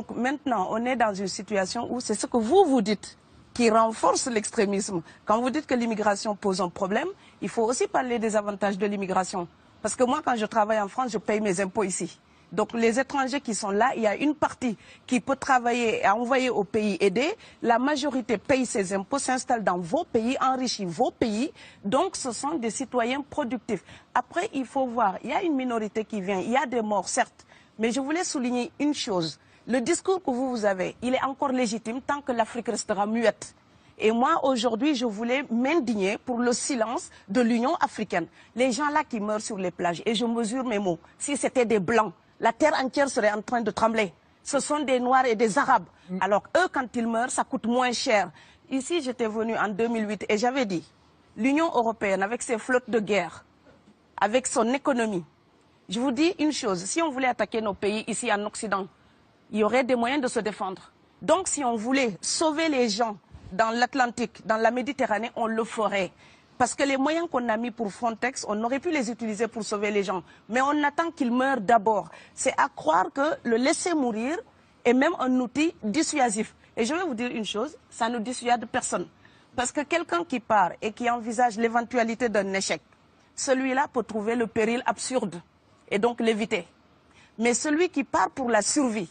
Donc maintenant, on est dans une situation où c'est ce que vous dites qui renforce l'extrémisme. Quand vous dites que l'immigration pose un problème, il faut aussi parler des avantages de l'immigration. Parce que moi, quand je travaille en France, je paye mes impôts ici. Donc les étrangers qui sont là, il y a une partie qui peut travailler et envoyer au pays aidé. La majorité paye ses impôts, s'installe dans vos pays, enrichit vos pays. Donc ce sont des citoyens productifs. Après, il faut voir, il y a une minorité qui vient, il y a des morts, certes. Mais je voulais souligner une chose. Le discours que vous avez, il est encore légitime tant que l'Afrique restera muette. Et moi, aujourd'hui, je voulais m'indigner pour le silence de l'Union africaine. Les gens là qui meurent sur les plages, et je mesure mes mots, si c'était des Blancs, la terre entière serait en train de trembler. Ce sont des Noirs et des Arabes. Alors eux, quand ils meurent, ça coûte moins cher. Ici, j'étais venu en 2008 et j'avais dit, l'Union européenne, avec ses flottes de guerre, avec son économie, je vous dis une chose, si on voulait attaquer nos pays ici en Occident, il y aurait des moyens de se défendre. Donc si on voulait sauver les gens dans l'Atlantique, dans la Méditerranée, on le ferait. Parce que les moyens qu'on a mis pour Frontex, on aurait pu les utiliser pour sauver les gens. Mais on attend qu'ils meurent d'abord. C'est à croire que le laisser mourir est même un outil dissuasif. Et je vais vous dire une chose, ça ne dissuade personne. Parce que quelqu'un qui part et qui envisage l'éventualité d'un échec, celui-là peut trouver le péril absurde et donc l'éviter. Mais celui qui part pour la survie,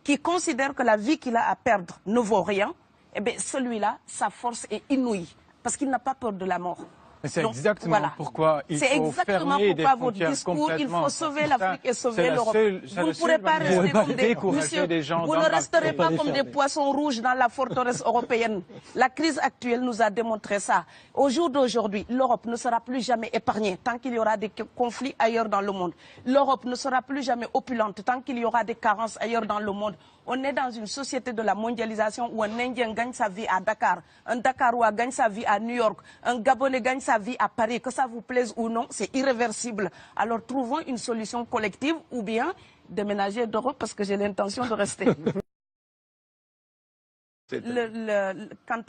qui considère que la vie qu'il a à perdre ne vaut rien, eh bien celui-là, sa force est inouïe. Parce qu'il n'a pas peur de la mort. Mais c'est exactement pourquoi il faut fermer des frontières complètement. Il faut sauver l'Afrique et sauver l'Europe. Vous ne pourrez pas rester comme vous ne resterez pas comme des poissons rouges dans la forteresse européenne. La crise actuelle nous a démontré ça. Au jour d'aujourd'hui, l'Europe ne sera plus jamais épargnée tant qu'il y aura des conflits ailleurs dans le monde. L'Europe ne sera plus jamais opulente tant qu'il y aura des carences ailleurs dans le monde. On est dans une société de la mondialisation où un Indien gagne sa vie à Dakar, un Dakarois gagne sa vie à New York, un Gabonais gagne sa vie à Paris. Que ça vous plaise ou non, c'est irréversible. Alors trouvons une solution collective ou bien déménager d'Europe parce que j'ai l'intention de rester. Quand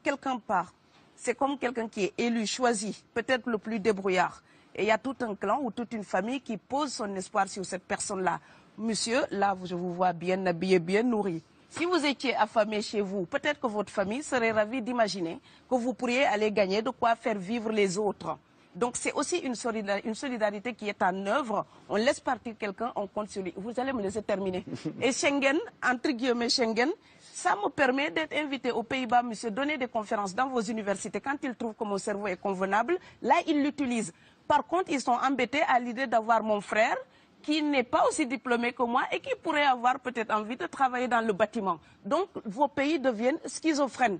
quelqu'un part, c'est comme quelqu'un qui est élu, choisi, peut-être le plus débrouillard. Et il y a tout un clan ou toute une famille qui pose son espoir sur cette personne-là. Monsieur, là, je vous vois bien habillé, bien nourri. Si vous étiez affamé chez vous, peut-être que votre famille serait ravie d'imaginer que vous pourriez aller gagner de quoi faire vivre les autres. Donc c'est aussi une solidarité qui est en œuvre. On laisse partir quelqu'un, on compte sur lui. Vous allez me laisser terminer. Et Schengen, entre guillemets Schengen, ça me permet d'être invité aux Pays-Bas, monsieur, donner des conférences dans vos universités. Quand ils trouvent que mon cerveau est convenable, là, ils l'utilisent. Par contre, ils sont embêtés à l'idée d'avoir mon frère, qui n'est pas aussi diplômé que moi et qui pourrait avoir peut-être envie de travailler dans le bâtiment. Donc, vos pays deviennent schizophrènes.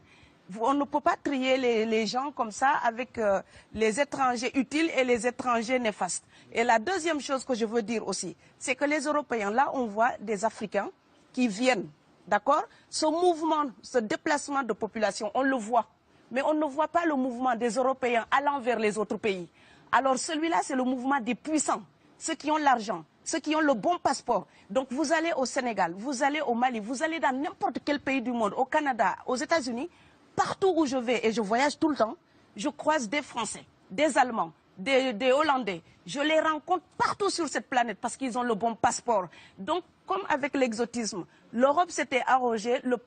On ne peut pas trier les gens comme ça avec les étrangers utiles et les étrangers néfastes. Et la deuxième chose que je veux dire aussi, c'est que les Européens, là, on voit des Africains qui viennent, d'accord? Ce mouvement, ce déplacement de population, on le voit. Mais on ne voit pas le mouvement des Européens allant vers les autres pays. Alors celui-là, c'est le mouvement des puissants, ceux qui ont l'argent, ceux qui ont le bon passeport. Donc vous allez au Sénégal, vous allez au Mali, vous allez dans n'importe quel pays du monde, au Canada, aux États-Unis, partout où je vais, et je voyage tout le temps, je croise des Français, des Allemands, des Hollandais. Je les rencontre partout sur cette planète parce qu'ils ont le bon passeport. Donc, comme avec l'exotisme, l'Europe s'était arrogé le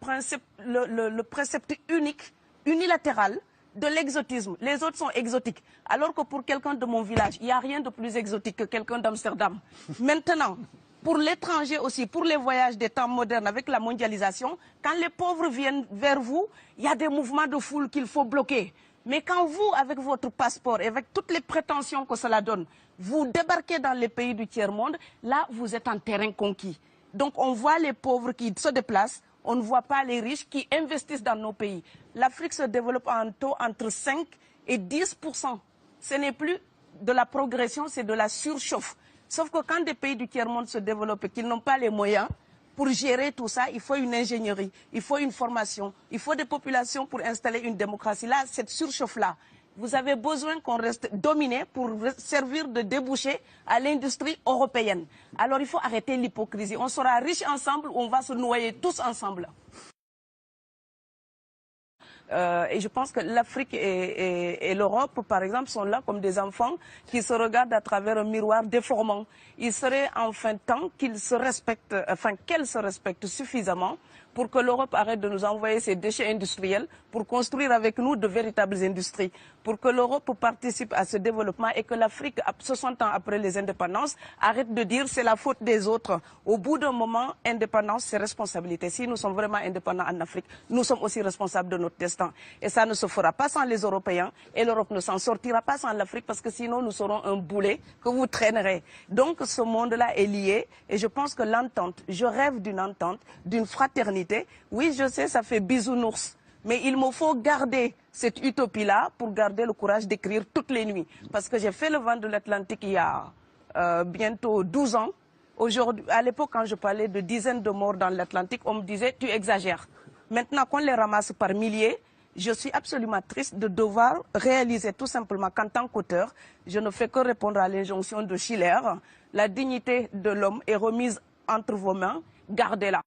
précepte unique, unilatéral, de l'exotisme. Les autres sont exotiques. Alors que pour quelqu'un de mon village, il n'y a rien de plus exotique que quelqu'un d'Amsterdam. Maintenant, pour l'étranger aussi, pour les voyages des temps modernes avec la mondialisation, quand les pauvres viennent vers vous, il y a des mouvements de foule qu'il faut bloquer. Mais quand vous, avec votre passeport et avec toutes les prétentions que cela donne, vous débarquez dans les pays du tiers-monde, là, vous êtes en terrain conquis. Donc, on voit les pauvres qui se déplacent, on ne voit pas les riches qui investissent dans nos pays. L'Afrique se développe en taux entre 5 et 10%. Ce n'est plus de la progression, c'est de la surchauffe. Sauf que quand des pays du tiers-monde se développent et qu'ils n'ont pas les moyens, pour gérer tout ça, il faut une ingénierie, il faut une formation, il faut des populations pour installer une démocratie. Là, cette surchauffe-là, vous avez besoin qu'on reste dominé pour servir de débouché à l'industrie européenne. Alors il faut arrêter l'hypocrisie. On sera riches ensemble ou on va se noyer tous ensemble. Et je pense que l'Afrique et l'Europe, par exemple, sont là comme des enfants qui se regardent à travers un miroir déformant. Il serait enfin temps qu'ils se respectent, enfin qu'elles se respectent suffisamment pour que l'Europe arrête de nous envoyer ses déchets industriels pour construire avec nous de véritables industries, pour que l'Europe participe à ce développement et que l'Afrique, 60 ans après les indépendances, arrête de dire c'est la faute des autres. Au bout d'un moment, indépendance, c'est responsabilité. Si nous sommes vraiment indépendants en Afrique, nous sommes aussi responsables de notre destin. Et ça ne se fera pas sans les Européens et l'Europe ne s'en sortira pas sans l'Afrique parce que sinon nous serons un boulet que vous traînerez. Donc ce monde-là est lié et je pense que l'entente, je rêve d'une entente, d'une fraternité. Oui, je sais, ça fait bisounours. Mais il me faut garder cette utopie-là pour garder le courage d'écrire toutes les nuits. Parce que j'ai fait le vent de l'Atlantique il y a bientôt 12 ans. Aujourd'hui, à l'époque, quand je parlais de dizaines de morts dans l'Atlantique, on me disait « tu exagères ». Maintenant qu'on les ramasse par milliers, je suis absolument triste de devoir réaliser tout simplement qu'en tant qu'auteur, je ne fais que répondre à l'injonction de Schiller. La dignité de l'homme est remise entre vos mains, gardez-la.